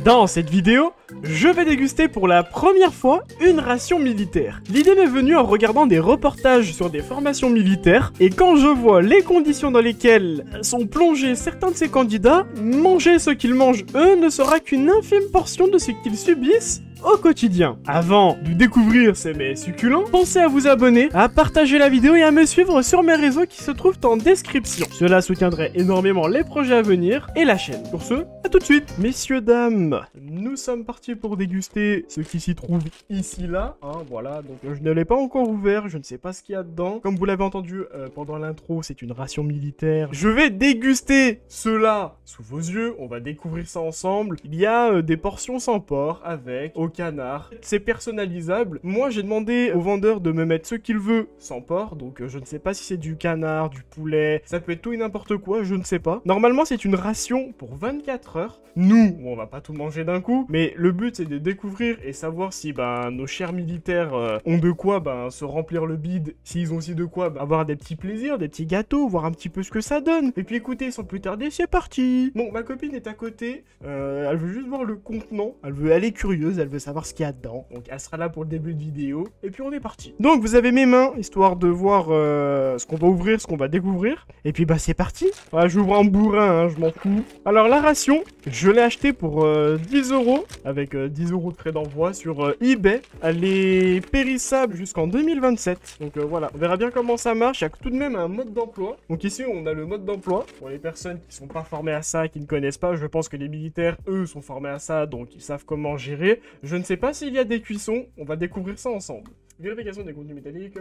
Dans cette vidéo, je vais déguster pour la première fois une ration militaire. L'idée m'est venue en regardant des reportages sur des formations militaires, et quand je vois les conditions dans lesquelles sont plongés certains de ces candidats, manger ce qu'ils mangent eux ne sera qu'une infime portion de ce qu'ils subissent au quotidien. Avant de découvrir ces mets succulents, pensez à vous abonner, à partager la vidéo et à me suivre sur mes réseaux qui se trouvent en description. Cela soutiendrait énormément les projets à venir et la chaîne. Pour ce, à tout de suite. Messieurs, dames, nous sommes partis pour déguster ce qui s'y trouve ici, là. Hein, voilà, donc je ne l'ai pas encore ouvert, je ne sais pas ce qu'il y a dedans. Comme vous l'avez entendu pendant l'intro, c'est une ration militaire. Je vais déguster cela sous vos yeux, on va découvrir ça ensemble. Il y a des portions sans porc avec... au canard. C'est personnalisable. Moi, j'ai demandé au vendeur de me mettre ce qu'il veut sans porc, donc je ne sais pas si c'est du canard, du poulet, ça peut être tout et n'importe quoi, je ne sais pas. Normalement, c'est une ration pour 24 heures. Nous, on va pas tout manger d'un coup, mais le but, c'est de découvrir et savoir si nos chers militaires ont de quoi se remplir le bide, s'ils ont aussi de quoi avoir des petits plaisirs, des petits gâteaux, voir un petit peu ce que ça donne. Et puis écoutez, sans plus tarder, c'est parti. Bon, ma copine est à côté, elle veut juste voir le contenant, elle est curieuse, elle veut savoir ce qu'il y a dedans, donc elle sera là pour le début de vidéo, et puis on est parti. Donc vous avez mes mains, histoire de voir ce qu'on va ouvrir, ce qu'on va découvrir, et puis c'est parti. Voilà, j'ouvre un bourrin, hein, je m'en fous. Alors la ration, je l'ai achetée pour 10 €, avec 10 € de frais d'envoi sur eBay. Elle est périssable jusqu'en 2027, donc voilà, on verra bien comment ça marche. Il y a tout de même un mode d'emploi, donc ici on a le mode d'emploi, pour les personnes qui sont pas formées à ça, qui ne connaissent pas, je pense que les militaires, eux, sont formés à ça, donc ils savent comment gérer. Je ne sais pas s'il y a des cuissons, on va découvrir ça ensemble. Vérification des contenus métalliques,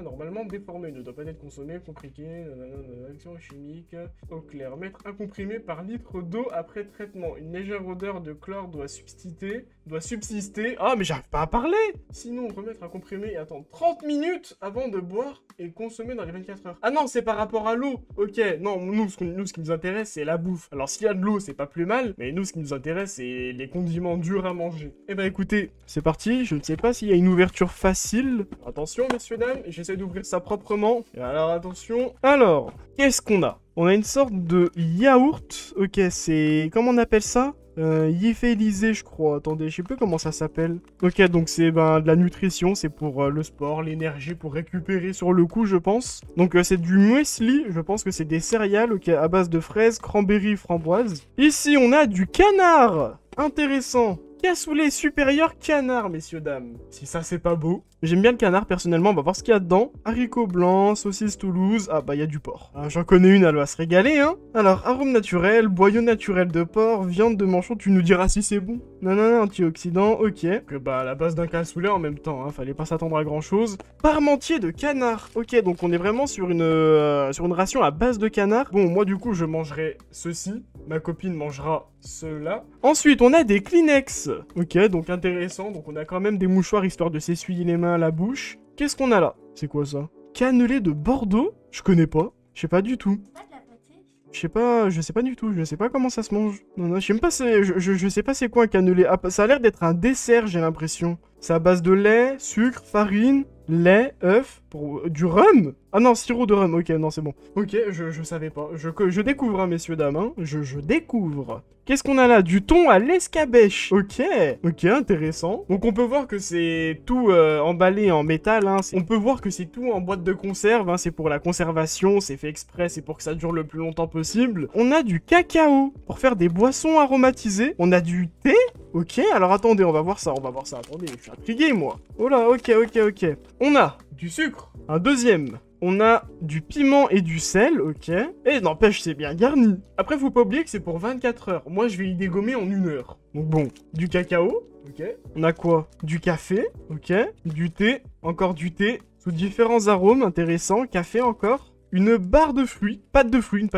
normalement déformé, ne doit pas être consommé, compliqué, action chimique, au clair. Mettre un comprimé par litre d'eau après traitement. Une légère odeur de chlore doit subsister. Ah, mais j'arrive pas à parler! Sinon, remettre un comprimé et attendre 30 minutes avant de boire et consommer dans les 24 heures. Ah non, c'est par rapport à l'eau! Ok, non, nous, ce qui nous intéresse, c'est la bouffe. Alors, s'il y a de l'eau, c'est pas plus mal, mais nous, ce qui nous intéresse, c'est les condiments durs à manger. Eh ben, écoutez, c'est parti. Je ne sais pas s'il y a une ouverture facile. Attention, messieurs, dames, j'essaie d'ouvrir ça proprement. Et alors, attention. Alors, qu'est-ce qu'on a? On a une sorte de yaourt. Ok, c'est... comment on appelle ça? Yéphélisé, je crois. Attendez, je sais plus comment ça s'appelle. Ok, donc c'est de la nutrition, c'est pour le sport, l'énergie, pour récupérer sur le coup, je pense. Donc c'est du muesli, je pense que c'est des céréales, ok, à base de fraises, cranberry, framboises. Ici, on a du canard. Intéressant. Cassoulet supérieur canard, messieurs, dames. Si ça, c'est pas beau. J'aime bien le canard, personnellement. On va voir ce qu'il y a dedans. Haricots blancs, saucisse Toulouse. Ah, il y a du porc. Ah, j'en connais une, elle va se régaler, hein. Alors, arôme naturel, boyau naturel de porc, viande de manchon. Tu nous diras si c'est bon. Non, antioxydants, ok. Que à la base d'un cassoulet en même temps, hein. Fallait pas s'attendre à grand chose. Parmentier de canard. Ok, donc on est vraiment sur une ration à base de canard. Bon, moi, du coup, je mangerai ceci. Ma copine mangera cela. Ensuite, on a des Kleenex. Ok, donc intéressant. Donc on a quand même des mouchoirs histoire de s'essuyer les mains à la bouche. Qu'est-ce qu'on a là? C'est quoi ça? Cannelé de Bordeaux? Je connais pas. Je sais pas du tout. Je sais pas du tout. Je sais pas comment ça se mange. Non, je sais même pas je sais pas c'est quoi un cannelé. Ah, ça a l'air d'être un dessert, j'ai l'impression. C'est à base de lait, sucre, farine, lait, œuf, pour du rhum. Ah non, sirop de rhum, ok, non, c'est bon. Ok, je savais pas. Je découvre, hein, messieurs, dames, hein. Je découvre. Qu'est-ce qu'on a là? Du thon à l'escabèche. Ok, intéressant. Donc on peut voir que c'est tout emballé en métal, hein. On peut voir que c'est tout en boîte de conserve, hein. C'est pour la conservation, c'est fait exprès, c'est pour que ça dure le plus longtemps possible. On a du cacao pour faire des boissons aromatisées. On a du thé. Ok, alors attendez, on va voir ça. Attendez, je suis intrigué, moi. Oh là, ok. On a du sucre, un deuxième. On a du piment et du sel, ok. Et n'empêche, c'est bien garni. Après, faut pas oublier que c'est pour 24 heures. Moi, je vais y dégommer en 1 heure. Donc bon, du cacao, ok. On a quoi? Du café, ok. Du thé, encore du thé, sous différents arômes intéressants. Café encore. Une barre de fruits, une pâte de fruits,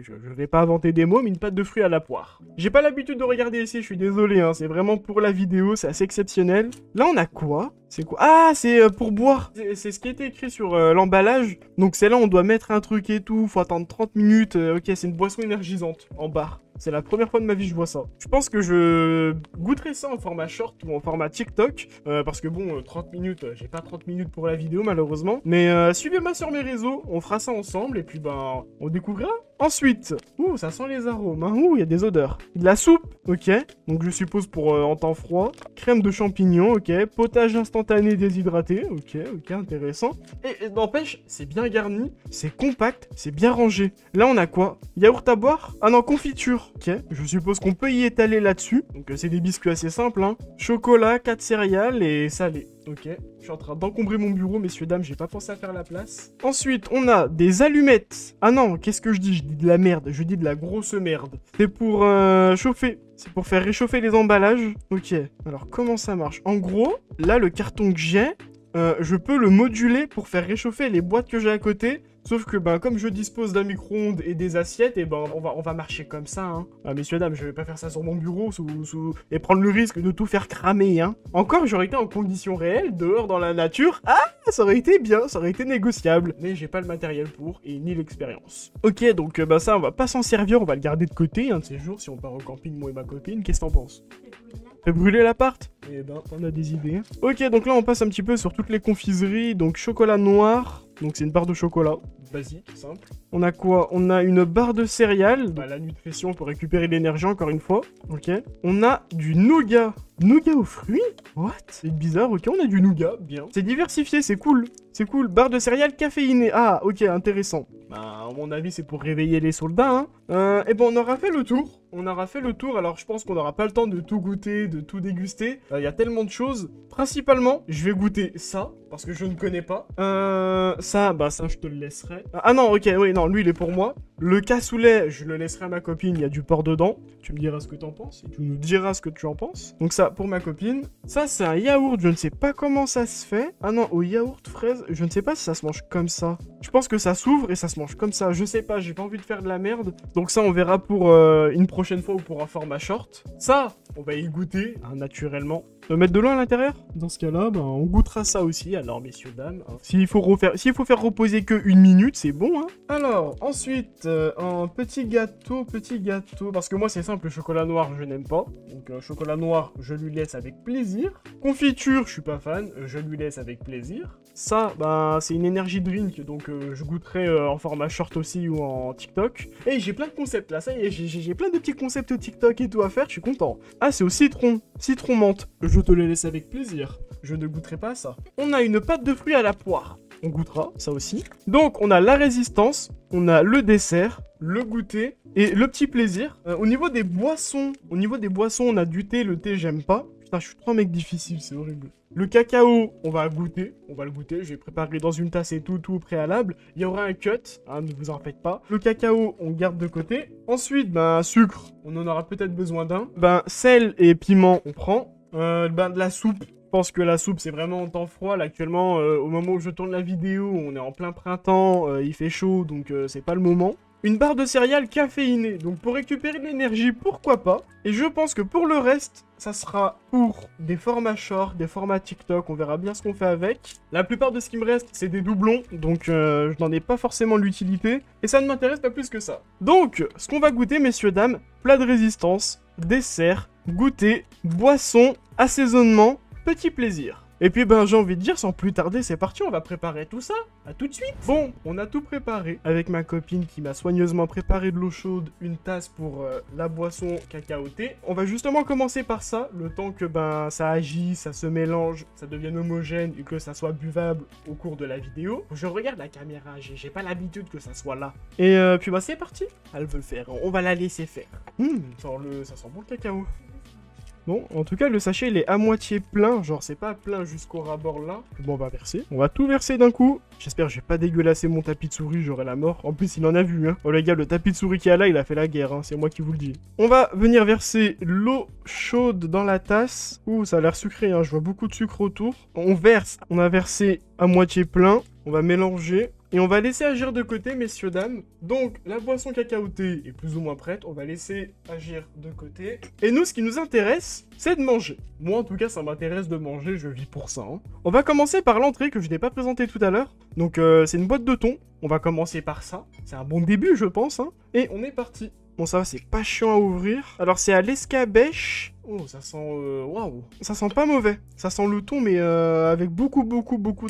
je vais pas inventer des mots, mais une pâte de fruits à la poire. J'ai pas l'habitude de regarder ici, je suis désolé, hein, c'est vraiment pour la vidéo, c'est assez exceptionnel. Là, on a quoi? C'est quoi? Ah, c'est pour boire. C'est ce qui était écrit sur l'emballage. Donc c'est là, on doit mettre un truc et tout, faut attendre 30 minutes. Ok, c'est une boisson énergisante, en barre. C'est la première fois de ma vie que je vois ça. Je pense que je goûterai ça en format short ou en format TikTok. Parce que bon, 30 minutes, j'ai pas 30 minutes pour la vidéo malheureusement. Mais suivez-moi sur mes réseaux, on fera ça ensemble et puis ben, on découvrira. Ensuite, ça sent les arômes, hein. Il y a des odeurs. De la soupe, ok. Donc je suppose pour en temps froid. Crème de champignons, ok. Potage instantané déshydraté, ok, intéressant. Et n'empêche, c'est bien garni, c'est compact, c'est bien rangé. Là, on a quoi? Yaourt à boire? Ah non, confiture, ok. Je suppose qu'on peut y étaler là-dessus. Donc c'est des biscuits assez simples, hein. Chocolat, 4 céréales et salé. Ok, je suis en train d'encombrer mon bureau, messieurs, dames, j'ai pas pensé à faire la place. Ensuite, on a des allumettes. Ah non, qu'est-ce que je dis? Je dis de la merde, je dis de la grosse merde. C'est pour chauffer, c'est pour faire réchauffer les emballages. Ok, alors comment ça marche? En gros, là, le carton que j'ai, je peux le moduler pour faire réchauffer les boîtes que j'ai à côté. Sauf que, ben, comme je dispose d'un micro-ondes et des assiettes, et ben, on va marcher comme ça, hein. Ah, messieurs, dames, je vais pas faire ça sur mon bureau et prendre le risque de tout faire cramer, hein. Encore, j'aurais été en conditions réelles, dehors dans la nature. Ah, ça aurait été bien, ça aurait été négociable. Mais j'ai pas le matériel pour, et ni l'expérience. Ok, donc, bah, ça, on va pas s'en servir, on va le garder de côté, un de ces jours, si on part au camping, moi et ma copine. Qu'est-ce que t'en penses? Fait brûler l'appart? Eh ben, on a des idées. Ok, donc là, on passe un petit peu sur toutes les confiseries. Donc, chocolat noir. Donc, c'est une barre de chocolat. Basique, simple. On a quoi? On a une barre de céréales. Bah, la nutrition pour récupérer l'énergie, encore une fois. Ok. On a du nougat. Nougat aux fruits? What? C'est bizarre, ok, on a du nougat, bien. C'est diversifié, c'est cool. C'est cool. Barre de céréales caféinée. Ah, ok, intéressant. Bah, à mon avis, c'est pour réveiller les soldats, hein. Et ben, on aura fait le tour. On aura fait le tour, alors je pense qu'on n'aura pas le temps de tout goûter, de tout déguster. Il y a tellement de choses. Principalement, je vais goûter ça, parce que je ne connais pas. Ça, bah ça, je te le laisserai. Ah non, ok, oui, non, lui, il est pour moi. Le cassoulet, je le laisserai à ma copine, il y a du porc dedans. Tu me diras ce que t'en penses, et tu nous diras ce que tu en penses. Donc ça, pour ma copine. Ça, c'est un yaourt, je ne sais pas comment ça se fait. Ah non, au yaourt fraise, je ne sais pas si ça se mange comme ça. Je pense que ça s'ouvre et ça se mange comme ça. Je sais pas, j'ai pas envie de faire de la merde. Donc ça, on verra pour une prochaine fois ou pour un format short. Ça, on va y goûter, hein, naturellement. Mettre de l'eau à l'intérieur? Dans ce cas-là, ben, on goûtera ça aussi. Alors, messieurs, dames, hein. S'il faut faire reposer que 1 minute, c'est bon, hein. Alors, ensuite, un petit gâteau. Parce que moi, c'est simple, le chocolat noir, je n'aime pas. Donc, chocolat noir, je lui laisse avec plaisir. Confiture, je suis pas fan, je lui laisse avec plaisir. Ça, bah, c'est une energy drink, donc je goûterai en format short aussi ou en TikTok. Et j'ai plein de concepts là, ça y est, j'ai plein de petits concepts TikTok et tout à faire, je suis content. Ah, c'est au citron menthe. Je te le laisse avec plaisir. Je ne goûterai pas à ça. On a une pâte de fruits à la poire. On goûtera, ça aussi. Donc, on a la résistance, on a le dessert, le goûter et le petit plaisir. Au niveau des boissons, on a du thé. Le thé, j'aime pas. Putain, je suis trop un mec difficile, c'est horrible. Le cacao, on va le goûter, je vais préparer dans une tasse et tout au préalable. Il y aura un cut, hein, ne vous en faites pas. Le cacao, on garde de côté. Ensuite, ben, sucre, on en aura peut-être besoin d'un. Ben, sel et piment, on prend. Ben, de la soupe. Je pense que la soupe, c'est vraiment en temps froid. Là, actuellement, au moment où je tourne la vidéo, on est en plein printemps, il fait chaud, donc c'est pas le moment. Une barre de céréales caféinée, donc pour récupérer de l'énergie, pourquoi pas. Et je pense que pour le reste, ça sera pour des formats short, des formats TikTok, on verra bien ce qu'on fait avec. La plupart de ce qui me reste, c'est des doublons, donc je n'en ai pas forcément l'utilité. Et ça ne m'intéresse pas plus que ça. Donc, ce qu'on va goûter, messieurs, dames, plat de résistance, dessert, goûter, boisson, assaisonnement, petit plaisir. Et puis ben j'ai envie de dire, sans plus tarder, c'est parti, on va préparer tout ça. À tout de suite. Bon, on a tout préparé avec ma copine qui m'a soigneusement préparé de l'eau chaude, une tasse pour la boisson cacao-thé. On va justement commencer par ça, le temps que ben ça agisse, ça se mélange, ça devienne homogène et que ça soit buvable au cours de la vidéo. Je regarde la caméra, j'ai pas l'habitude que ça soit là. Et puis bah c'est parti. Elle veut le faire, on va la laisser faire. Ça sent bon le cacao. Bon, en tout cas, le sachet, il est à moitié plein. Genre, c'est pas plein jusqu'au ras-bord là. Bon, on va verser. On va tout verser d'un coup. J'espère que je vais pas dégueulasser mon tapis de souris, j'aurai la mort. En plus, il en a vu, hein. Oh, les gars, le tapis de souris qu'il y a là, il a fait la guerre, hein. C'est moi qui vous le dis. On va venir verser l'eau chaude dans la tasse. Ouh, ça a l'air sucré, hein. Je vois beaucoup de sucre autour. On verse. On a versé à moitié plein. On va mélanger. Et on va laisser agir de côté, messieurs, dames. Donc, la boisson cacao-thé est plus ou moins prête. On va laisser agir de côté. Et nous, ce qui nous intéresse, c'est de manger. Moi, en tout cas, ça m'intéresse de manger. Je vis pour ça, hein. On va commencer par l'entrée que je n'ai pas présentée tout à l'heure. Donc, c'est une boîte de thon. On va commencer par ça. C'est un bon début, je pense, hein. Et on est parti. Bon, ça va, c'est pas chiant à ouvrir. Alors, c'est à l'escabèche. Oh, ça sent... Waouh. Ça sent pas mauvais. Ça sent le thon, mais avec beaucoup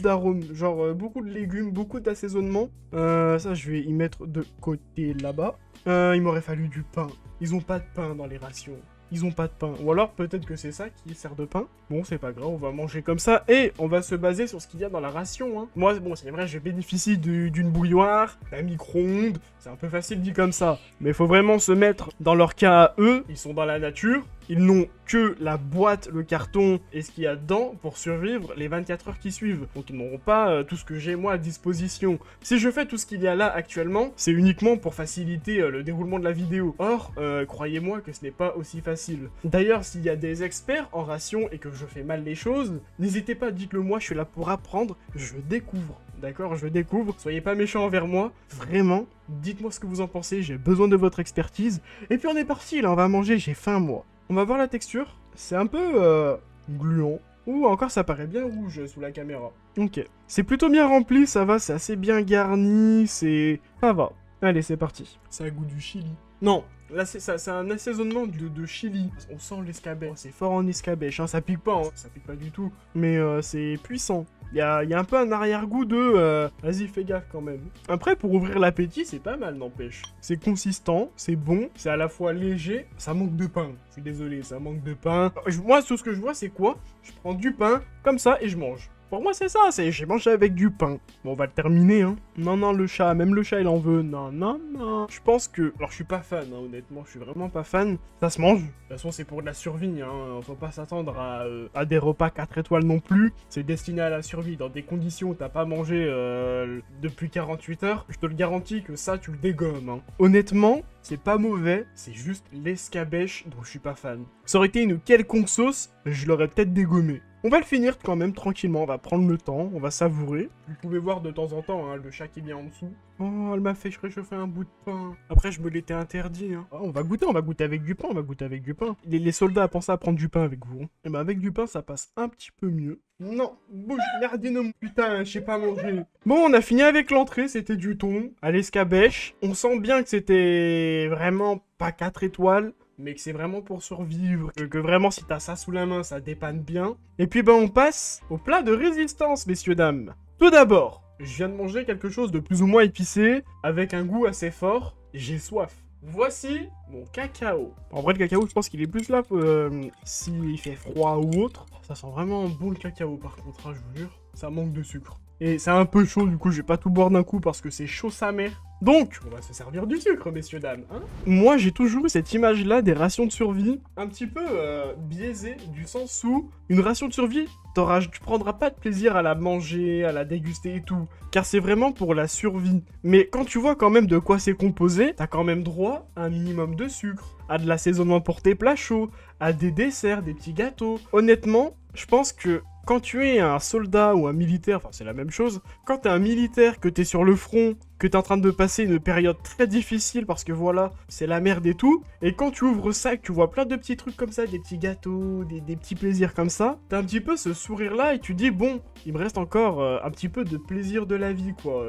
d'arômes. Genre, beaucoup de légumes, beaucoup d'assaisonnement. Ça, je vais y mettre de côté, là-bas. Il m'aurait fallu du pain. Ils ont pas de pain dans les rations. Ils ont pas de pain. Ou alors, peut-être que c'est ça qui sert de pain. Bon, c'est pas grave, on va manger comme ça. Et on va se baser sur ce qu'il y a dans la ration, hein. Moi, bon, c'est vrai, je bénéficie d'une bouilloire, d'un micro-ondes. C'est un peu facile dit comme ça. Mais il faut vraiment se mettre dans leur cas à eux. Ils sont dans la nature. Ils n'ont que la boîte, le carton et ce qu'il y a dedans pour survivre les 24 heures qui suivent. Donc ils n'auront pas tout ce que j'ai moi à disposition. Si je fais tout ce qu'il y a là actuellement, c'est uniquement pour faciliter le déroulement de la vidéo. Or, croyez-moi que ce n'est pas aussi facile. D'ailleurs, s'il y a des experts en ration et que je fais mal les choses, n'hésitez pas, dites-le moi, je suis là pour apprendre, je découvre. D'accord, je découvre, soyez pas méchants envers moi, vraiment, dites-moi ce que vous en pensez, j'ai besoin de votre expertise. Et puis on est parti, là, on va manger, j'ai faim moi. On va voir la texture, c'est un peu gluant. Ouh, encore ça paraît bien rouge sous la caméra. Ok, c'est plutôt bien rempli, ça va, c'est assez bien garni, ça va. Allez, c'est parti. Ça a goût du chili. Non, là c'est un assaisonnement de chili. On sent l'escabèche. Oh, c'est fort en escabèche, hein. Ça pique pas, hein. Ça pique pas du tout. Mais c'est puissant. Il y a un peu un arrière-goût de... Vas-y, fais gaffe quand même. Après, pour ouvrir l'appétit, c'est pas mal, n'empêche. C'est consistant, c'est bon, c'est à la fois léger. Ça manque de pain. Je suis désolé, ça manque de pain. Moi, tout ce que je vois, c'est quoi? Je prends du pain, comme ça, et je mange. Pour moi, c'est ça, j'ai mangé avec du pain. Bon, on va le terminer, hein. Non, non, le chat, même le chat, il en veut. Non, non, non. Je pense que... Alors, je suis pas fan, hein, honnêtement, je suis vraiment pas fan. Ça se mange. De toute façon, c'est pour de la survie, hein. Faut pas s'attendre à des repas 4 étoiles non plus. C'est destiné à la survie. Dans des conditions où t'as pas mangé depuis 48 heures, je te le garantis que ça, tu le dégommes, hein. Honnêtement, c'est pas mauvais, c'est juste l'escabèche dont je suis pas fan. Ça aurait été une quelconque sauce, je l'aurais peut-être dégommé. On va le finir quand même tranquillement, on va prendre le temps, on va savourer. Vous pouvez voir de temps en temps hein, le chat qui vient en dessous. Oh, elle m'a fait réchauffer un bout de pain. Après, je me l'étais interdit. Hein. Oh, on va goûter avec du pain, on va goûter avec du pain. Les soldats pensaient à prendre du pain avec vous. Hein. Et ben avec du pain, ça passe un petit peu mieux. Non, bouge, merdine, putain, je sais pas manger. Bon, on a fini avec l'entrée, c'était du thon, à l'escabèche. On sent bien que c'était vraiment pas 4 étoiles. Mais que c'est vraiment pour survivre, que vraiment si t'as ça sous la main, ça dépanne bien. Et puis ben on passe au plat de résistance, messieurs dames. Tout d'abord, je viens de manger quelque chose de plus ou moins épicé, avec un goût assez fort, j'ai soif. Voici mon cacao. En vrai le cacao, je pense qu'il est plus là s'il fait froid ou autre. Ça sent vraiment bon le cacao par contre, hein, je vous jure. Ça manque de sucre. Et c'est un peu chaud, du coup je vais pas tout boire d'un coup parce que c'est chaud sa mère. Donc, on va se servir du sucre, messieurs, dames, hein. Moi, j'ai toujours eu cette image-là des rations de survie, un petit peu biaisée, du sens où une ration de survie, tu prendras pas de plaisir à la manger, à la déguster et tout, car c'est vraiment pour la survie. Mais quand tu vois quand même de quoi c'est composé, t'as quand même droit à un minimum de sucre, à de l'assaisonnement pour tes plats chauds, à des desserts, des petits gâteaux. Honnêtement, je pense que quand tu es un soldat ou un militaire, enfin c'est la même chose, quand t'es un militaire, que t'es sur le front, que t'es en train de passer une période très difficile parce que voilà, c'est la merde et tout, et quand tu ouvres ça, que tu vois plein de petits trucs comme ça, des petits gâteaux, des petits plaisirs comme ça, t'as un petit peu ce sourire-là et tu dis, bon, il me reste encore un petit peu de plaisir de la vie, quoi,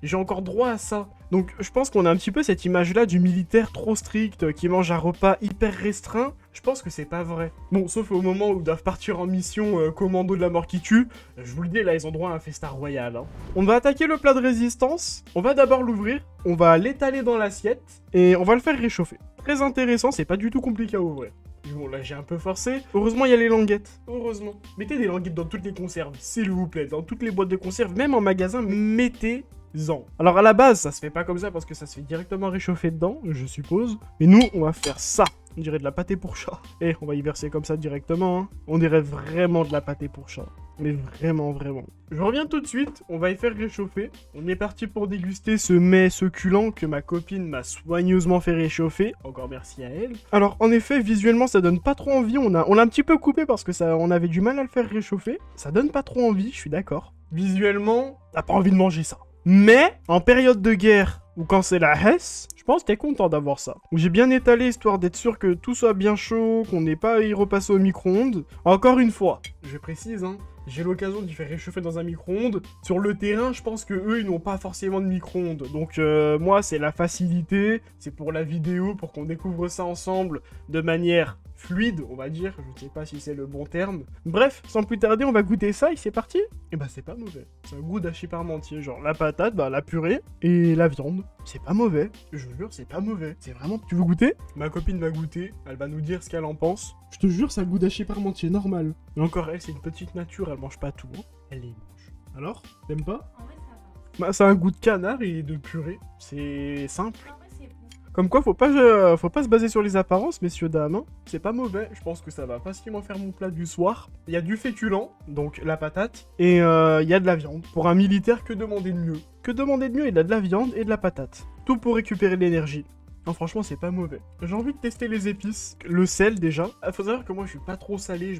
j'ai encore droit à ça. Donc je pense qu'on a un petit peu cette image-là du militaire trop strict, qui mange un repas hyper restreint. Je pense que c'est pas vrai. Bon, sauf au moment où ils doivent partir en mission commando de la mort qui tue, je vous le dis, là ils ont droit à un festin royal. Hein. On va attaquer le plat de résistance, on va d'abord l'ouvrir, on va l'étaler dans l'assiette, et on va le faire réchauffer. Très intéressant, c'est pas du tout compliqué à ouvrir. Bon, là j'ai un peu forcé. Heureusement, il y a les languettes. Heureusement. Mettez des languettes dans toutes les conserves, s'il vous plaît. Dans toutes les boîtes de conserve, même en magasin, mettez-en. Alors à la base, ça se fait pas comme ça parce que ça se fait directement réchauffer dedans, je suppose. Mais nous, on va faire ça. On dirait de la pâté pour chat. Et on va y verser comme ça directement. Hein. On dirait vraiment de la pâté pour chat. Mais vraiment, vraiment. Je reviens tout de suite, on va y faire réchauffer. On est parti pour déguster ce mets succulent que ma copine m'a soigneusement fait réchauffer. Encore merci à elle. Alors, en effet, visuellement, ça donne pas trop envie. On l'a un petit peu coupé parce que on avait du mal à le faire réchauffer. Ça donne pas trop envie, je suis d'accord. Visuellement, t'as pas envie de manger ça. Mais, en période de guerre, ou quand c'est la Hesse, je pense que t'es content d'avoir ça. J'ai bien étalé histoire d'être sûr que tout soit bien chaud, qu'on n'ait pas à y repasser au micro-ondes. Encore une fois, je précise, hein, j'ai l'occasion d'y faire réchauffer dans un micro-ondes. Sur le terrain, je pense que eux, ils n'ont pas forcément de micro-ondes. Donc moi, c'est la facilité, c'est pour la vidéo, pour qu'on découvre ça ensemble de manière fluide, on va dire. Je ne sais pas si c'est le bon terme. Bref, sans plus tarder, on va goûter ça et c'est parti. Et bah c'est pas mauvais. C'est un goût d'hachis parmentier, genre la patate, bah la purée et la viande. C'est pas mauvais. Je vous jure, c'est pas mauvais. C'est vraiment... Tu veux goûter? Ma copine va goûter, elle va nous dire ce qu'elle en pense. Je te jure, c'est un goût d'hachis parmentier normal. Et encore, elle, c'est une petite nature, elle mange pas tout. Elle les mange. Alors, t'aimes pas? En vrai, ça va. Bah, ça a un goût de canard et de purée. C'est simple. En vrai, c'est bon. Comme quoi, faut pas se baser sur les apparences, messieurs, dames. Hein. C'est pas mauvais. Je pense que ça va facilement faire mon plat du soir. Il y a du féculent, donc la patate, et il y a de la viande. Pour un militaire, que demander de mieux? Que demander de mieux? Il a de la viande et de la patate. Tout pour récupérer de l'énergie. Non, franchement, c'est pas mauvais. J'ai envie de tester les épices. Le sel, déjà. Faut savoir que moi, je suis pas trop salé.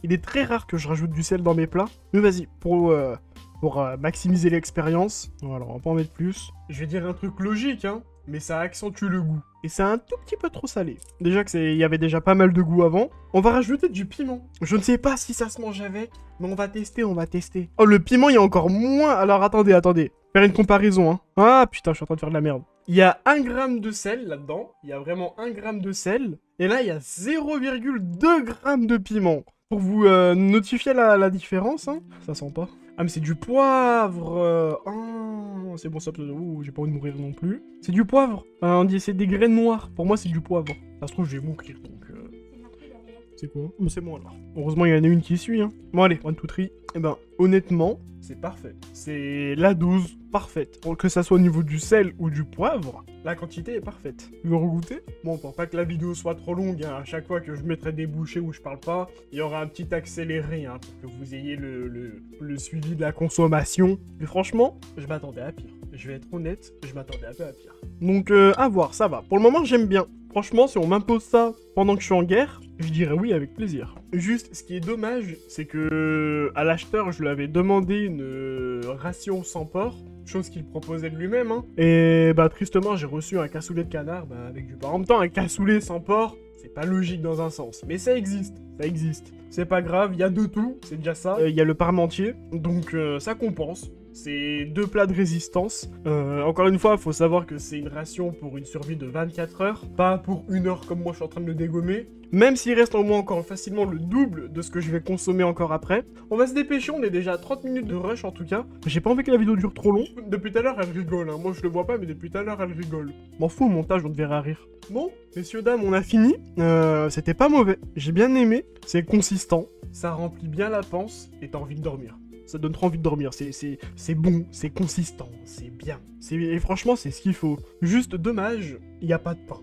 Il est très rare que je rajoute du sel dans mes plats. Mais vas-y, pour maximiser l'expérience. Voilà, on va pas en mettre plus. Je vais dire un truc logique, hein. Mais ça accentue le goût. Et c'est un tout petit peu trop salé. Déjà il y avait déjà pas mal de goût avant. On va rajouter du piment. Je ne sais pas si ça se mange avec, mais on va tester, Oh, le piment, il y a encore moins. Alors, attendez. Faire une comparaison, hein. Ah, putain, je suis en train de faire de la merde. Il y a 1 gramme de sel là-dedans. Il y a vraiment 1 gramme de sel. Et là, il y a 0,2 grammes de piment. Pour vous notifier la différence, hein. Ça sent pas. Ah, mais c'est du poivre. Oh, c'est bon, ça peut... Ouh, j'ai pas envie de mourir non plus. C'est du poivre. On dit c'est des graines noires. Pour moi, c'est du poivre. Ça se trouve, je vais mourir, donc... C'est marqué derrière. C'est quoi? C'est bon, alors. Heureusement, il y en a une qui suit, hein. Bon, allez, one, two, three. Eh ben, honnêtement, c'est parfait. C'est la dose parfaite. Pour que ça soit au niveau du sel ou du poivre, la quantité est parfaite. Tu veux regoûter? Bon, pour pas que la vidéo soit trop longue, hein, à chaque fois que je mettrai des bouchées où je parle pas, il y aura un petit accéléré, hein, pour que vous ayez le suivi de la consommation. Mais franchement, je m'attendais à pire. Je vais être honnête, je m'attendais un peu à pire. Donc, à voir, ça va. Pour le moment, j'aime bien. Franchement, si on m'impose ça pendant que je suis en guerre, je dirais oui avec plaisir. Juste, ce qui est dommage, c'est que à l'acheteur, je lui avais demandé une ration sans porc, chose qu'il proposait de lui-même, hein. Et bah tristement, j'ai reçu un cassoulet de canard, bah avec du porc. En même temps, un cassoulet sans porc, c'est pas logique dans un sens, mais ça existe. C'est pas grave, il y a de tout, c'est déjà ça. Il y a le parmentier, donc ça compense. C'est 2 plats de résistance. Encore une fois, il faut savoir que c'est une ration pour une survie de 24 heures, pas pour 1 heure comme moi je suis en train de le dégommer. Même s'il reste en moi encore facilement le double de ce que je vais consommer encore après. On va se dépêcher, on est déjà à 30 minutes de rush en tout cas. J'ai pas envie que la vidéo dure trop long. Depuis tout à l'heure, elle rigole, hein. Moi je le vois pas, mais depuis tout à l'heure, elle rigole. M'en fous, au montage, on te verra rire. Bon, messieurs, dames, on a fini. C'était pas mauvais. J'ai bien aimé. C'est consistant. Ça remplit bien la panse et t'as envie de dormir. Ça donne trop envie de dormir, c'est bon, c'est consistant, c'est bien. Et franchement, c'est ce qu'il faut. Juste dommage, il n'y a pas de pain.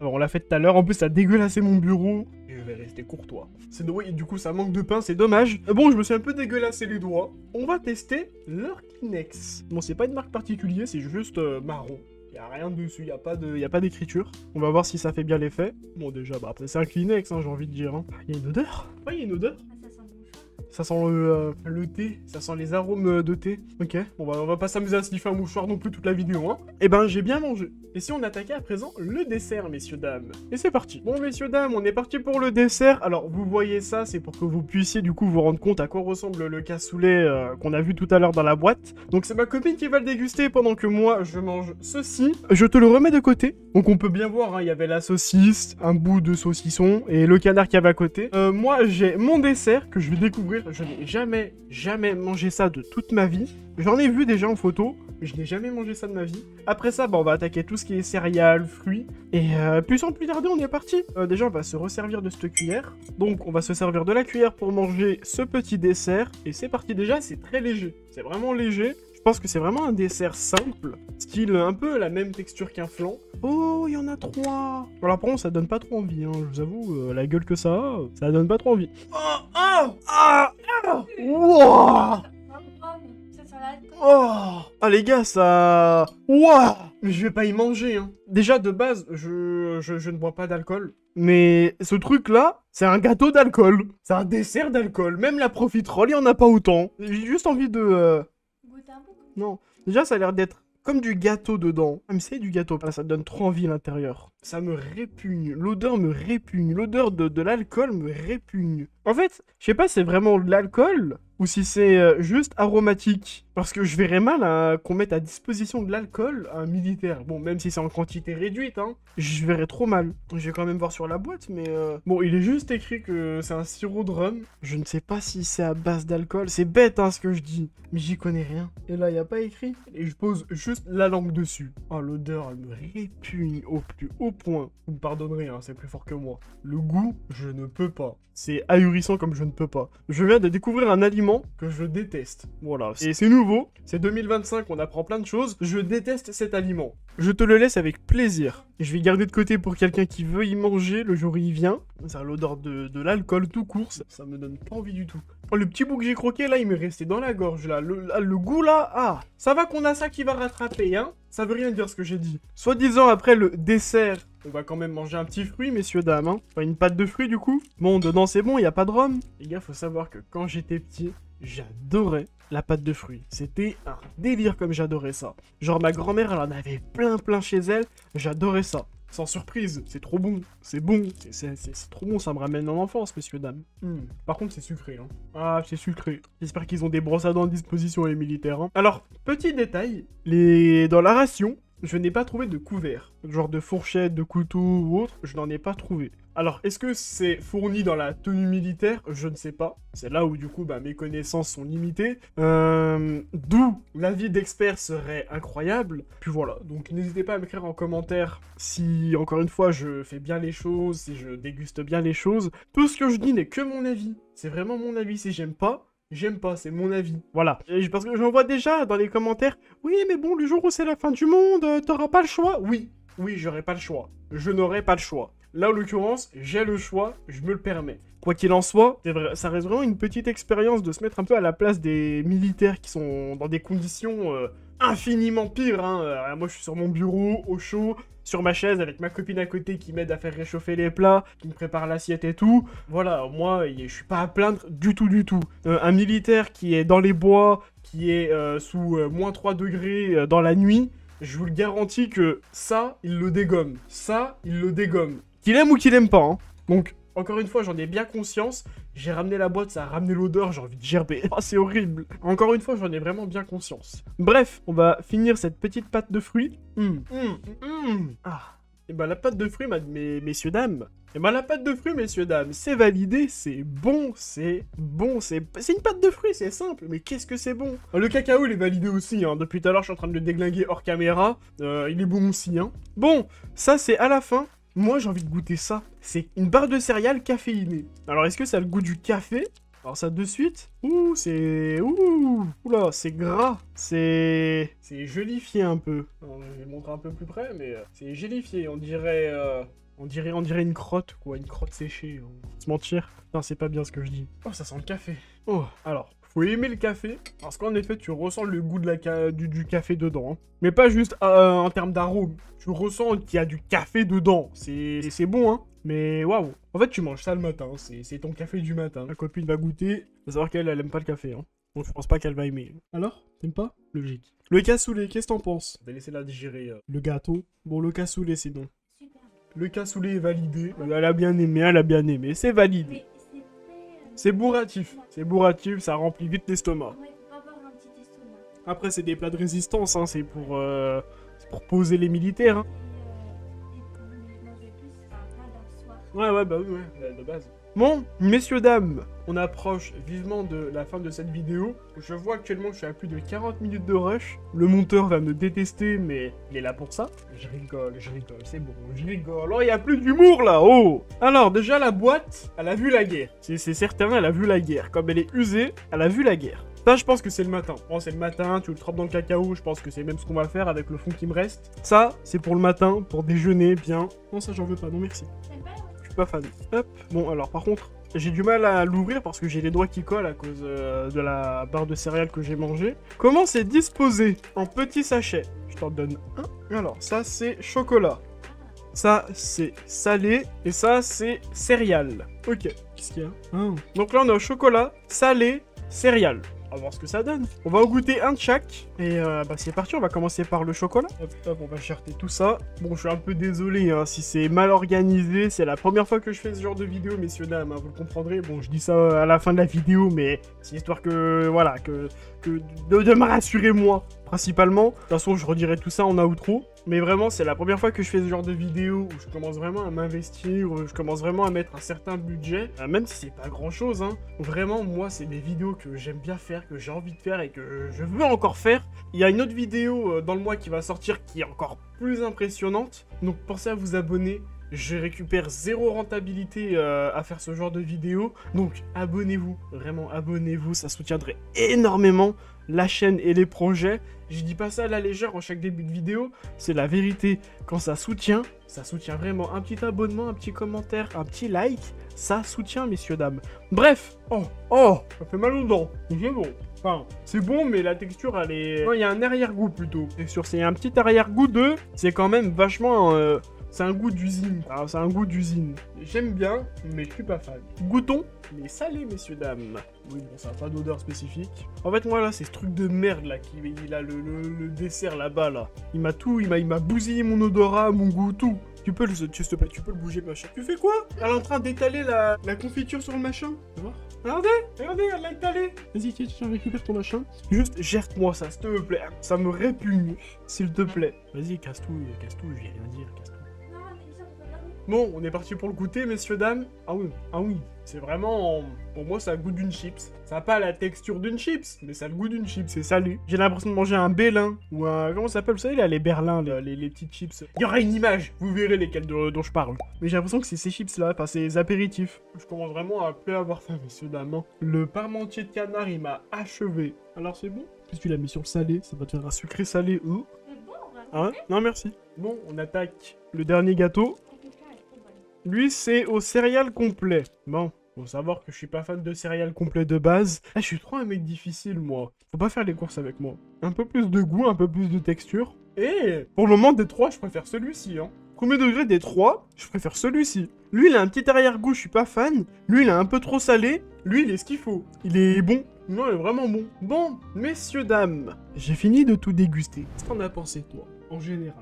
Alors on l'a fait tout à l'heure, en plus ça a dégueulassé mon bureau. Et je vais rester courtois. Oui, du coup ça manque de pain, c'est dommage. Bon, je me suis un peu dégueulassé les doigts. On va tester leur Kleenex. Bon, c'est pas une marque particulière, c'est juste marron. Il a rien dessus, y a pas d'écriture. On va voir si ça fait bien l'effet. Bon, déjà, bah après c'est un Kleenex, hein, j'ai envie de dire. Il y a une odeur. Ouais, il y a une odeur. Ah, ça sent le mouchoir. Ça sent le thé, ça sent les arômes de thé. Ok, on va pas s'amuser à sniffer un mouchoir non plus toute la vidéo, hein. Eh ben, j'ai bien mangé. Et si on attaquait à présent le dessert, messieurs, dames? Et c'est parti. Bon, messieurs, dames, on est parti pour le dessert. Alors, vous voyez ça, c'est pour que vous puissiez, du coup, vous rendre compte à quoi ressemble le cassoulet qu'on a vu tout à l'heure dans la boîte. Donc, c'est ma copine qui va le déguster pendant que moi, je mange ceci. Je te le remets de côté. Donc, on peut bien voir, hein, il y avait la saucisse, un bout de saucisson et le canard qui avait à côté. Moi, j'ai mon dessert que je vais découvrir. Je n'ai jamais mangé ça de toute ma vie. J'en ai vu déjà en photo, mais je n'ai jamais mangé ça de ma vie. Après ça, bah, on va attaquer tout ce qui est céréales, fruits. Et puis sans plus tarder, on est parti. Déjà, on va se resservir de cette cuillère. Donc, on va se servir de la cuillère pour manger ce petit dessert. Et c'est parti déjà, c'est très léger. C'est vraiment léger. Je pense que c'est vraiment un dessert simple. Style un peu la même texture qu'un flan. Oh, il y en a 3. Alors par contre, ça donne pas trop envie, hein. Je vous avoue, la gueule que ça donne pas trop envie. Wow. Ça sent l'alcool. Oh, ah les gars, ça... Waouh. Mais je vais pas y manger, hein. Déjà, de base, je ne bois pas d'alcool. Mais ce truc-là, c'est un gâteau d'alcool. C'est un dessert d'alcool. Même la profiterole, il y en a pas autant. J'ai juste envie de... Goûte un peu. Non. Déjà, ça a l'air d'être comme du gâteau dedans. Ah, mais c'est du gâteau, ah, ça donne trop envie à l'intérieur. Ça me répugne, l'odeur me répugne, l'odeur de l'alcool me répugne. En fait, je sais pas si c'est vraiment de l'alcool ou si c'est juste aromatique. Parce que je verrais mal qu'on mette à disposition de l'alcool à un militaire. Bon, même si c'est en quantité réduite, hein, je verrais trop mal. Je vais quand même voir sur la boîte, mais... Bon, il est juste écrit que c'est un sirop de rhum. Je ne sais pas si c'est à base d'alcool. C'est bête, hein, ce que je dis. Mais j'y connais rien. Et là, il n'y a pas écrit. Et je pose juste la langue dessus. Oh, l'odeur, elle me répugne au plus haut point. Vous me pardonnerez, hein, c'est plus fort que moi. Le goût, je ne peux pas. C'est ahurissant comme je ne peux pas. Je viens de découvrir un aliment que je déteste. Voilà. Et c'est nouveau. C'est 2025, on apprend plein de choses. Je déteste cet aliment. Je te le laisse avec plaisir. Et je vais garder de côté pour quelqu'un qui veut y manger le jour où il vient. Ça a l'odeur de l'alcool tout court. Ça me donne pas envie du tout. Oh, le petit bout que j'ai croqué là, il m'est resté dans la gorge là. Le goût là, ah. Ça va qu'on a ça qui va rattraper, hein. Ça veut rien dire ce que j'ai dit. Soi-disant, après le dessert, on va quand même manger un petit fruit, messieurs, dames, hein. Enfin, une pâte de fruits, du coup. Bon, dedans, c'est bon, il n'y a pas de rhum. Les gars, faut savoir que quand j'étais petit, j'adorais la pâte de fruits. C'était un délire comme j'adorais ça. Genre, ma grand-mère, elle en avait plein chez elle. J'adorais ça. Sans surprise, c'est trop bon. C'est bon. C'est trop bon, ça me ramène en enfance, messieurs, dames. Par contre, c'est sucré, hein. Ah, c'est sucré. J'espère qu'ils ont des brosses à dents à disposition, les militaires, hein. Alors, petit détail, dans la ration, je n'ai pas trouvé de couvert. Genre de fourchette, de couteau ou autre, je n'en ai pas trouvé. Alors, est-ce que c'est fourni dans la tenue militaire? Je ne sais pas. C'est là où, du coup, mes connaissances sont limitées. D'où l'avis d'expert serait incroyable. Puis voilà, donc n'hésitez pas à m'écrire en commentaire si, encore une fois, je fais bien les choses, si je déguste bien les choses. Tout ce que je dis n'est que mon avis. C'est vraiment mon avis. Si j'aime pas, c'est mon avis. Voilà. Parce que j'en vois déjà dans les commentaires, oui, mais bon, le jour où c'est la fin du monde, t'auras pas le choix. Oui, j'aurai pas le choix. Je n'aurai pas le choix. Là, en l'occurrence, j'ai le choix, je me le permets. Quoi qu'il en soit, c'est vrai, ça reste vraiment une petite expérience de se mettre un peu à la place des militaires qui sont dans des conditions infiniment pires, hein. Moi, je suis sur mon bureau, au chaud, sur ma chaise, avec ma copine à côté qui m'aide à faire réchauffer les plats, qui me prépare l'assiette et tout. Voilà, moi, je suis pas à plaindre du tout. Un militaire qui est dans les bois, qui est sous moins 3 degrés dans la nuit, je vous le garantis que ça, il le dégomme. Qu'il aime ou qu'il aime pas, hein. Donc, encore une fois, j'en ai bien conscience. J'ai ramené la boîte, ça a ramené l'odeur, j'ai envie de gerber. Oh, c'est horrible. Encore une fois, j'en ai vraiment bien conscience. Bref, on va finir cette petite pâte de fruits. Ah. Et la pâte de fruits, messieurs, dames. La pâte de fruits, messieurs, dames, c'est validé, c'est bon, c'est une pâte de fruits, c'est simple, mais qu'est-ce que c'est bon. Le cacao, il est validé aussi, hein. Depuis tout à l'heure, je suis en train de le déglinguer hors caméra. Il est bon aussi, hein. Bon, ça, c'est à la fin. Moi, j'ai envie de goûter ça. C'est une barre de céréales caféinée. Alors, est-ce que ça a le goût du café? Alors ça de suite. Oula, c'est gras. C'est gélifié un peu. Alors, je vais montrer un peu plus près, mais c'est gélifié. On dirait une crotte, quoi. Une crotte séchée. On va se mentir. Non, c'est pas bien ce que je dis. Oh, ça sent le café. Oh, alors... Faut aimer le café, parce qu'en effet, tu ressens le goût de du café dedans. Hein. Mais pas juste en termes d'arôme. Tu ressens qu'il y a du café dedans. C'est bon, hein. Mais waouh. En fait, tu manges ça le matin. C'est ton café du matin. Ma copine va goûter. Faut savoir qu'elle aime pas le café. Hein. Donc, je pense pas qu'elle va aimer. Alors, t'aimes pas? Logique. Le cassoulet, qu'est-ce que t'en penses? On va laisser la digérer. Le gâteau. Bon, le cassoulet, sinon. Super. Le cassoulet est validé. Elle a bien aimé. C'est validé. C'est bourratif, ça remplit vite l'estomac. Ouais, faut pas avoir un petit estomac. Après, c'est des plats de résistance, hein, c'est pour poser les militaires. Hein. Et pour manger plus, c'est un plat d'un soir. Ouais, de base. Bon, messieurs, dames, on approche vivement de la fin de cette vidéo. Je vois actuellement que je suis à plus de 40 minutes de rush. Le monteur va me détester, mais il est là pour ça. Je rigole, c'est bon, je rigole. Oh, il n'y a plus d'humour là, oh. Alors, déjà, la boîte, elle a vu la guerre. C'est certain, elle a vu la guerre. Comme elle est usée, elle a vu la guerre. Ça, je pense que c'est le matin. Bon, c'est le matin, tu le trempes dans le cacao, je pense que c'est même ce qu'on va faire avec le fond qui me reste. Ça, c'est pour le matin, pour déjeuner, bien. Non, ça, j'en veux pas, non merci. T'aimes pas la Je suis pas fan. Hop. Bon, alors, par contre, j'ai du mal à l'ouvrir parce que j'ai les doigts qui collent à cause de la barre de céréales que j'ai mangée. Comment c'est disposé? En petits sachets. Je t'en donne un. Alors, ça, c'est chocolat. Ça, c'est salé. Et ça, c'est céréales. Ok. Qu'est-ce qu'il y a? Donc là, on a chocolat, salé, céréales. On va voir ce que ça donne. On va en goûter un de chaque. Et bah c'est parti, on va commencer par le chocolat. Hop, hop, on va chercher tout ça. Bon, je suis un peu désolé hein, si c'est mal organisé. C'est la première fois que je fais ce genre de vidéo, messieurs, dames. Hein, vous le comprendrez. Bon, je dis ça à la fin de la vidéo, mais c'est histoire que, voilà, de me rassurer moi, principalement. De toute façon, je redirai tout ça en outro. Mais vraiment, c'est la première fois que je fais ce genre de vidéo où je commence vraiment à m'investir, où je commence vraiment à mettre un certain budget, même si c'est pas grand chose, hein. Vraiment, moi, c'est des vidéos que j'aime bien faire, que j'ai envie de faire et que je veux encore faire. Il y a une autre vidéo dans le mois qui va sortir qui est encore plus impressionnante, donc pensez à vous abonner. Je récupère zéro rentabilité à faire ce genre de vidéo, donc abonnez-vous, vraiment abonnez-vous, ça soutiendrait énormément la chaîne et les projets. Je dis pas ça à la légère en chaque début de vidéo, c'est la vérité. Quand ça soutient vraiment. Un petit abonnement, un petit commentaire, un petit like, ça soutient, messieurs, dames. Bref, oh, ça fait mal aux dents, c'est bon. Enfin, c'est bon, mais la texture, elle est... Non, il y a un arrière-goût, plutôt. Et sur c'est un petit arrière-goût de... C'est quand même vachement... C'est un goût d'usine. Alors, c'est un goût d'usine. J'aime bien, mais je suis pas fan. Goûtons les salés, messieurs, dames. Oui, bon, ça n'a pas d'odeur spécifique. En fait, moi, là, c'est ce truc de merde, là, il a le dessert, là-bas, là. Il m'a bousillé mon odorat, mon goût, tout. S'il te plaît, tu peux le bouger, machin. Tu fais quoi? Elle est en train d'étaler la confiture sur le machin. Tu vois? Regardez, elle l'a étalé. Vas-y, tiens, récupère ton machin. Juste, gère-moi ça, s'il te plaît. Ça me répugne, s'il te plaît. Vas-y, casse-tout, je vais rien dire, casse-tout. Bon, on est parti pour le goûter, messieurs, dames. Ah oui, c'est vraiment... Pour moi, ça a le goût d'une chips. Ça n'a pas la texture d'une chips, mais ça a le goût d'une chips, c'est salé. J'ai l'impression de manger un Bélin, ou un... Comment ça s'appelle, vous savez, là, les Berlins, les petites chips. Il y aura une image, vous verrez lesquelles dont je parle. Mais j'ai l'impression que c'est ces chips-là, enfin, ces apéritifs. Je commence vraiment à plus avoir faim, messieurs, dames. Hein. Le parmentier de canard, il m'a achevé. Alors, c'est bon? Puisque tu l'as mis sur le salé, ça va te faire un sucré salé. C'est bon, Ah ouais? Non, merci. Bon, on attaque le dernier gâteau. Lui, c'est au céréales complet. Bon, faut savoir que je suis pas fan de céréales complets de base. Ah, je suis trop un mec difficile, moi. Faut pas faire les courses avec moi. Un peu plus de goût, un peu plus de texture. Et pour le moment, des trois, je préfère celui-ci, hein. Premier degré des trois, je préfère celui-ci. Lui, il a un petit arrière-goût, je suis pas fan. Lui, il est un peu trop salé. Lui, il est ce qu'il faut. Il est bon. Non, il est vraiment bon. Bon, messieurs, dames, j'ai fini de tout déguster. Qu'est-ce qu'en as pensé, toi, en général?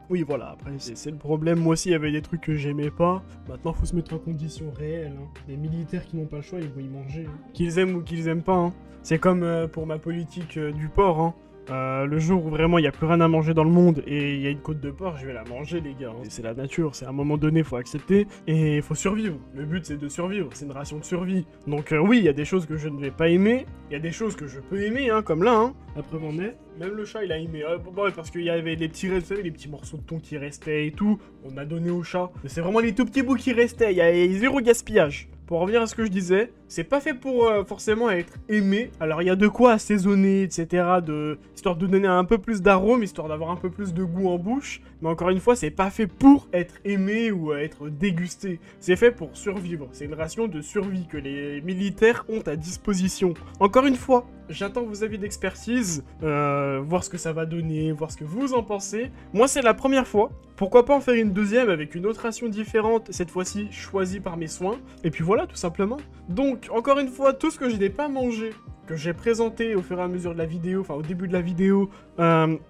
Oui, voilà, après, c'est le problème. Moi aussi, il y avait des trucs que j'aimais pas. Maintenant, faut se mettre en conditions réelles. Hein. Les militaires qui n'ont pas le choix, ils vont y manger. Hein. Qu'ils aiment ou qu'ils aiment pas. Hein. C'est comme pour ma politique du porc. Hein. Le jour où vraiment il n'y a plus rien à manger dans le monde et il y a une côte de porc, je vais la manger, les gars. Hein. C'est la nature, c'est à un moment donné, faut accepter. Et il faut survivre. Le but, c'est de survivre. C'est une ration de survie. Donc oui, il y a des choses que je ne vais pas aimer. Il y a des choses que je peux aimer, hein, comme là. Hein. La preuve en est. Même le chat, il a aimé. Bon, parce qu'il y avait les petits, vous savez, les petits morceaux de thon qui restaient et tout. On a donné au chat. Mais c'est vraiment les tout petits bouts qui restaient. Il y a zéro gaspillage. Pour revenir à ce que je disais, c'est pas fait pour forcément être aimé. Alors il y a de quoi assaisonner, etc. Histoire de donner un peu plus d'arôme, histoire d'avoir un peu plus de goût en bouche. Mais encore une fois, c'est pas fait pour être aimé ou être dégusté. C'est fait pour survivre. C'est une ration de survie que les militaires ont à disposition. Encore une fois, j'attends vos avis d'expertise, voir ce que ça va donner, voir ce que vous en pensez. Moi, c'est la première fois. Pourquoi pas en faire une deuxième avec une autre ration différente, cette fois-ci choisie par mes soins. Et puis voilà, tout simplement. Donc, encore une fois, tout ce que je n'ai pas mangé, que j'ai présenté au fur et à mesure de la vidéo, enfin au début de la vidéo,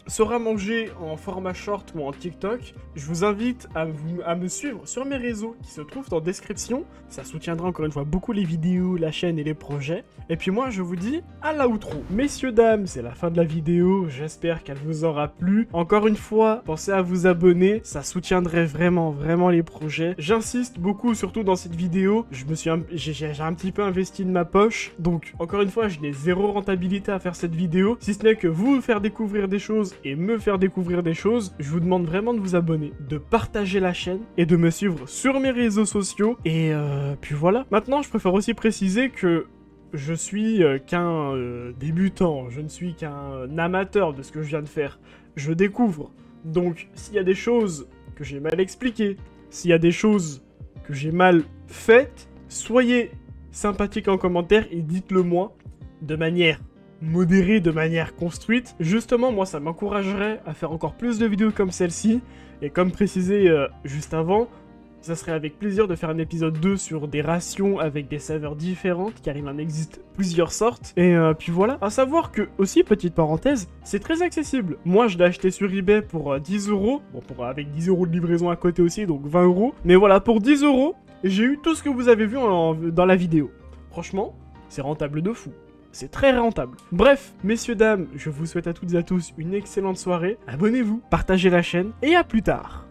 sera mangé en format short ou en TikTok. Je vous invite à me suivre sur mes réseaux qui se trouvent en description. Ça soutiendra encore une fois beaucoup les vidéos, la chaîne et les projets. Et puis moi, je vous dis à la outro. Messieurs, dames, c'est la fin de la vidéo. J'espère qu'elle vous aura plu. Encore une fois, pensez à vous abonner. Ça soutiendrait vraiment les projets. J'insiste beaucoup, surtout dans cette vidéo. J'ai un petit peu investi de ma poche. Donc, encore une fois, je n'ai zéro rentabilité à faire cette vidéo. Si ce n'est que vous faire découvrir des choses et me faire découvrir des choses, je vous demande vraiment de vous abonner, de partager la chaîne et de me suivre sur mes réseaux sociaux. Et puis voilà. Maintenant, je préfère aussi préciser que je suis qu'un débutant, je ne suis qu'un amateur de ce que je viens de faire. Je découvre. Donc, s'il y a des choses que j'ai mal expliquées, s'il y a des choses que j'ai mal faites, soyez sympathique en commentaire et dites-le moi de manière modérée, de manière construite. Justement, moi, ça m'encouragerait à faire encore plus de vidéos comme celle-ci. Et comme précisé juste avant, ça serait avec plaisir de faire un épisode 2 sur des rations avec des saveurs différentes, car il en existe plusieurs sortes. Et puis voilà, à savoir que, aussi, petite parenthèse, c'est très accessible. Moi, je l'ai acheté sur eBay pour 10 €, bon, avec 10 € de livraison à côté aussi, donc 20 €. Mais voilà, pour 10 €, j'ai eu tout ce que vous avez vu dans la vidéo. Franchement, c'est rentable de fou. C'est très rentable. Bref, messieurs, dames, je vous souhaite à toutes et à tous une excellente soirée. Abonnez-vous, partagez la chaîne, et à plus tard.